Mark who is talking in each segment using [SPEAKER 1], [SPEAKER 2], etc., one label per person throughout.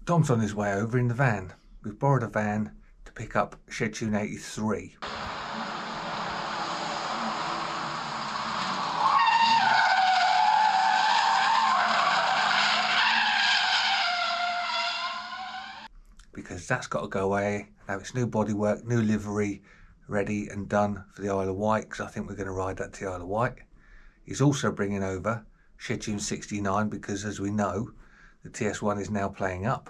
[SPEAKER 1] Dom's on his way over in the van. We've borrowed a van to pick up Shedtune 83. Because that's got to go away. Now it's new bodywork, new livery, ready and done for the Isle of Wight, because I think we're going to ride that to the Isle of Wight. He's also bringing over Shedtune 69 because, as we know, the TS1 is now playing up.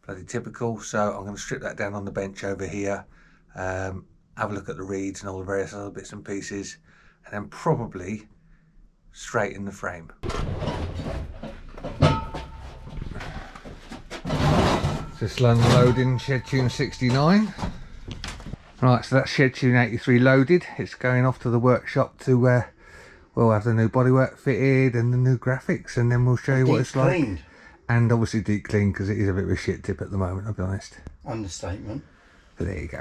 [SPEAKER 1] Bloody typical. So I'm going to strip that down on the bench over here, have a look at the reeds and all the various other bits and pieces, and then probably straighten the frame. Just unloading Shedtune 69. Right, so that's Shedtune 83 loaded. It's going off to the workshop to we'll have the new bodywork fitted and the new graphics, and then we'll show you what it's like. And obviously deep clean, because it is a bit of a shit tip at the moment, I'll be honest.
[SPEAKER 2] Understatement.
[SPEAKER 1] But there you go.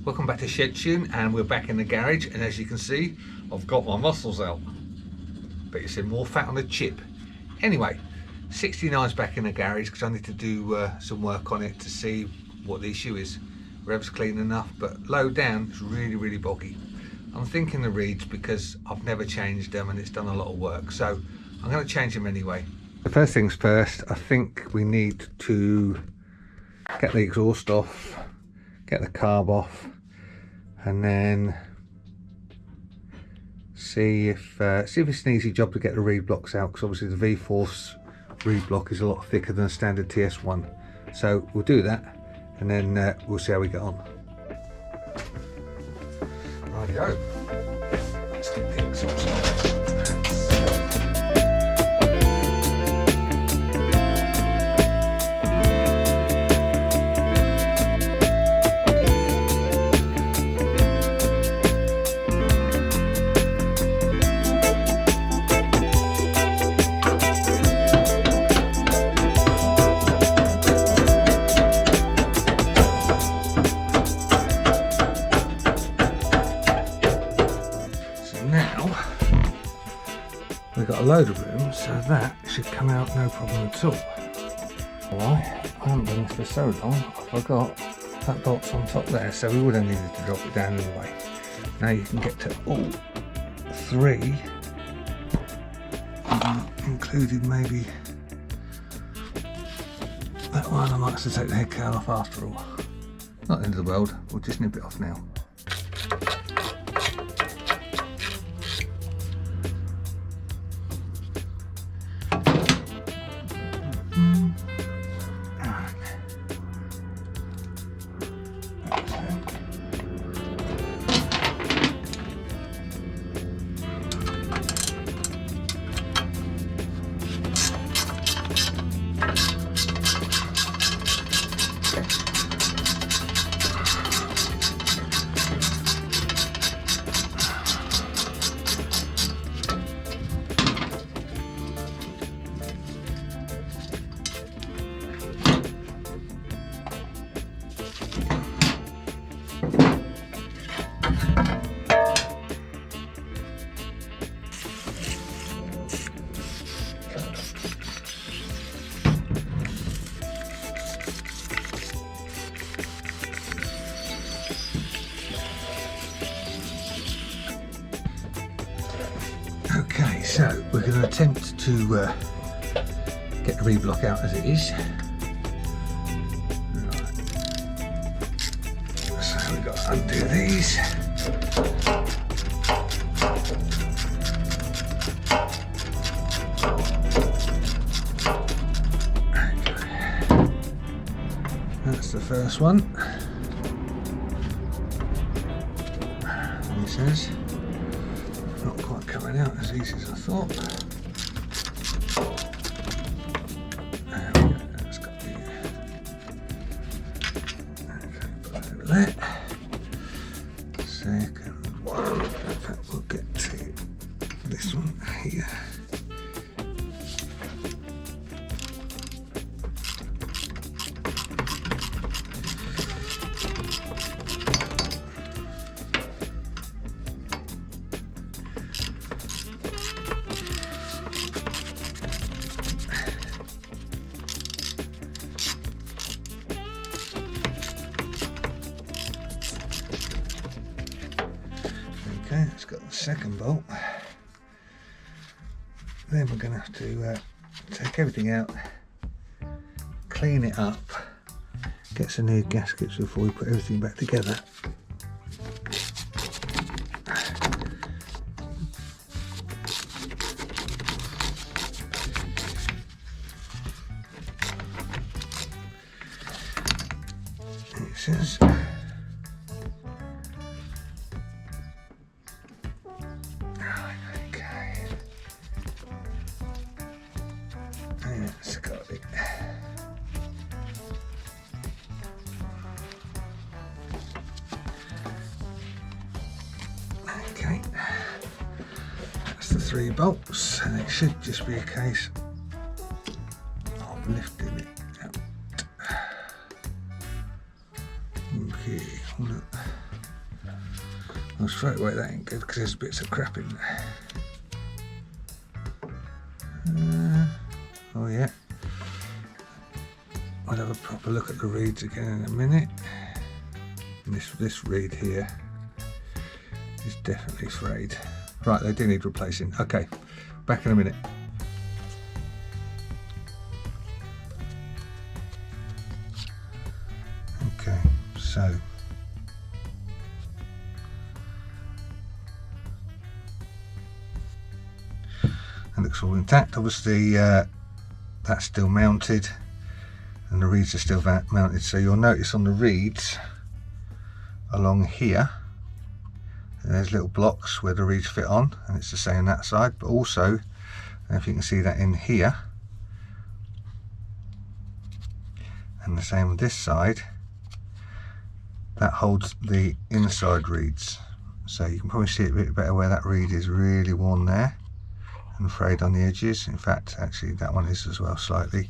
[SPEAKER 1] Welcome back to Shedtune, and we're back in the garage, and as you can see, I've got my muscles out. But you see more fat on the chip. Anyway, 69's back in the garage because I need to do some work on it to see what the issue is. Revs clean enough, but low down it's really boggy. I'm thinking the reeds because I've never changed them and it's done a lot of work, so I'm going to change them anyway. The first things first, I think we need to get the exhaust off, get the carb off, and then see if it's an easy job to get the reed blocks out, because obviously the VFORCE reed block is a lot thicker than a standard TS1. So we'll do that, and then we'll see how we get on. Rightio. Let's get the exhaust off. Got a load of room, so that should come out no problem at all. Alright, I haven't done this for so long, I forgot that bolt's on top there, so we would have needed to drop it down anyway. Now you can get to all three, including maybe that one. I might have to take the head cowl off after all. Not the end of the world, we'll just nip it off now. Okay, so we're going to attempt to get the reed block out as it is. Right. So we've got to undo these. Okay. That's the first one. And it says not quite coming out as easy as I thought. There we go, that's got the okay, put that over there. Second one, in fact we'll get to this one here. Okay, it's got the second bolt. Then we're going to have to take everything out, clean it up, get some new gaskets before we put everything back together. It says okay, that's the 3 bolts, and it should just be a case of lifting it out. Okay, well, straight away that ain't good because there's bits of crap in there. Oh yeah, I'll have a proper look at the reeds again in a minute. And this reed here is definitely frayed. Right, they do need replacing. Okay, back in a minute. Okay, so it looks all intact. Obviously that's still mounted and the reeds are still mounted, so you'll notice on the reeds along here there's little blocks where the reeds fit on, and it's the same on that side, but also if you can see that in here, and the same on this side, that holds the inside reeds. So you can probably see it a bit better where that reed is really worn there and frayed on the edges. In fact, actually that one is as well slightly.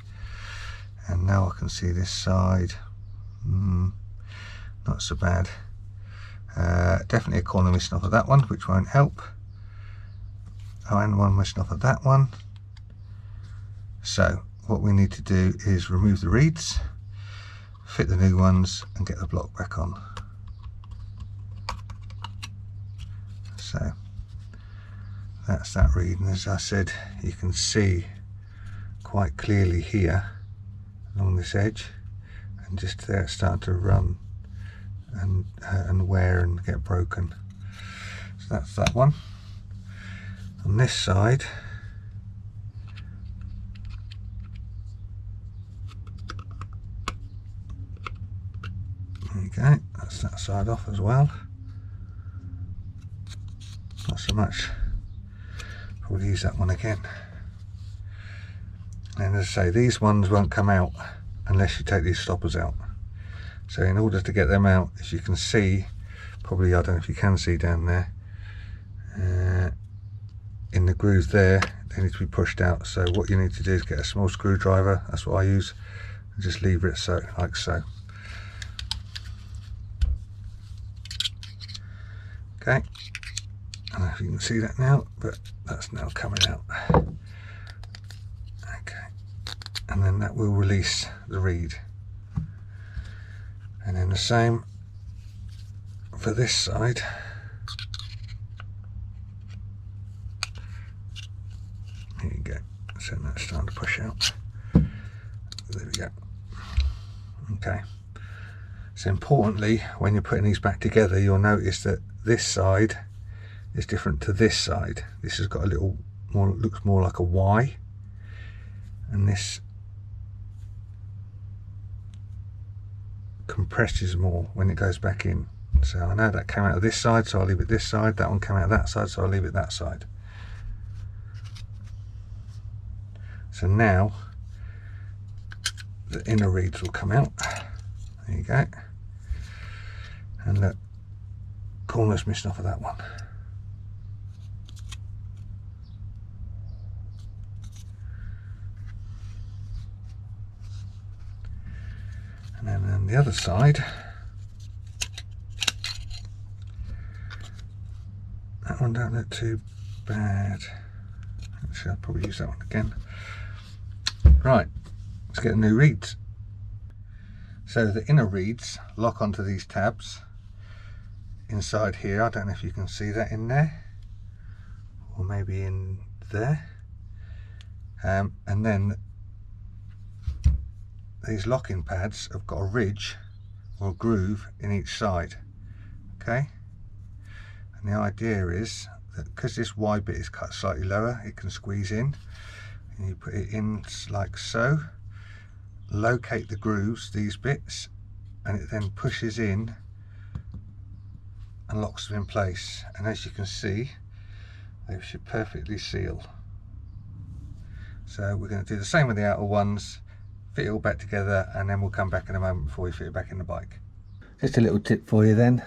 [SPEAKER 1] And now I can see this side, not so bad. Definitely a corner missing off of that one, which won't help. Oh, and one missing off of that one. So what we need to do is remove the reeds, fit the new ones, and get the block back on. So that's that reed, and as I said, you can see quite clearly here along this edge, and just there it's starting to run and wear and get broken. So that's that one. On this side, there you go, that's that side off as well. Not so much. Probably use that one again. And as I say, these ones won't come out unless you take these stoppers out. So in order to get them out, as you can see, probably, I don't know if you can see down there, in the grooves there, they need to be pushed out. So what you need to do is get a small screwdriver, that's what I use, and just lever it so, like so. Okay, I don't know if you can see that now, but that's now coming out. Okay, and then that will release the reed. And then the same for this side. There you go. So that's starting to push out. There we go. Okay. So importantly, when you're putting these back together, you'll notice that this side is different to this side. This has got a little more, looks more like a Y, and this compresses more when it goes back in. So I know that came out of this side, so I'll leave it this side. That one came out of that side, so I'll leave it that side. So now the inner reeds will come out. There you go. And the corner's missing off of that one. And then on the other side, that one don't look too bad. Actually, I'll probably use that one again. Right, let's get the new reeds. So the inner reeds lock onto these tabs. inside here. I don't know if you can see that in there, or maybe in there. And then these locking pads have got a ridge or a groove in each side. Okay, and the idea is that because this Y bit is cut slightly lower, it can squeeze in, and you put it in like so, locate the grooves, these bits, and it then pushes in and locks them in place. And as you can see, they should perfectly seal. So we're going to do the same with the outer ones, fit it all back together, and then we'll come back in a moment before we fit it back in the bike. Just a little tip for you then.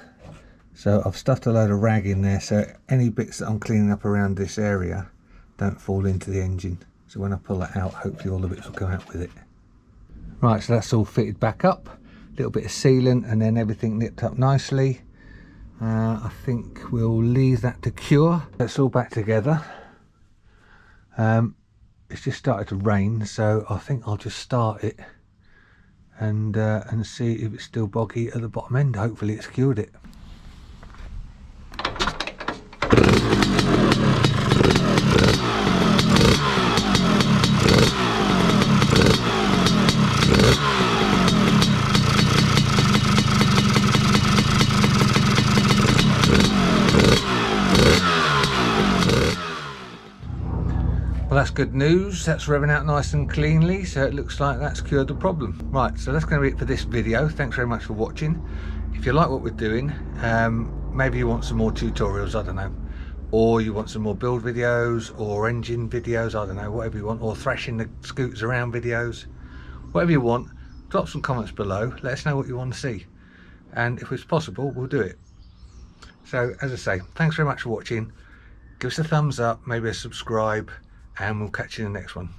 [SPEAKER 1] So I've stuffed a load of rag in there, so any bits that I'm cleaning up around this area don't fall into the engine. So when I pull that out, hopefully all the bits will come out with it. Right, so that's all fitted back up. A little bit of sealant and then everything nipped up nicely. I think we'll leave that to cure. That's all back together. It's just started to rain, so I think I'll just start it and see if it's still boggy at the bottom end. Hopefully it's cured it. Well, that's good news. That's revving out nice and cleanly, so it looks like that's cured the problem. Right, so that's going to be it for this video. Thanks very much for watching. If you like what we're doing, maybe you want some more tutorials, I don't know, or you want some more build videos or engine videos, I don't know, whatever you want, or thrashing the scooters around videos, whatever you want, drop some comments below. Let us know what you want to see, and if it's possible, we'll do it. So as I say, thanks very much for watching. Give us a thumbs up, maybe a subscribe, and we'll catch you in the next one.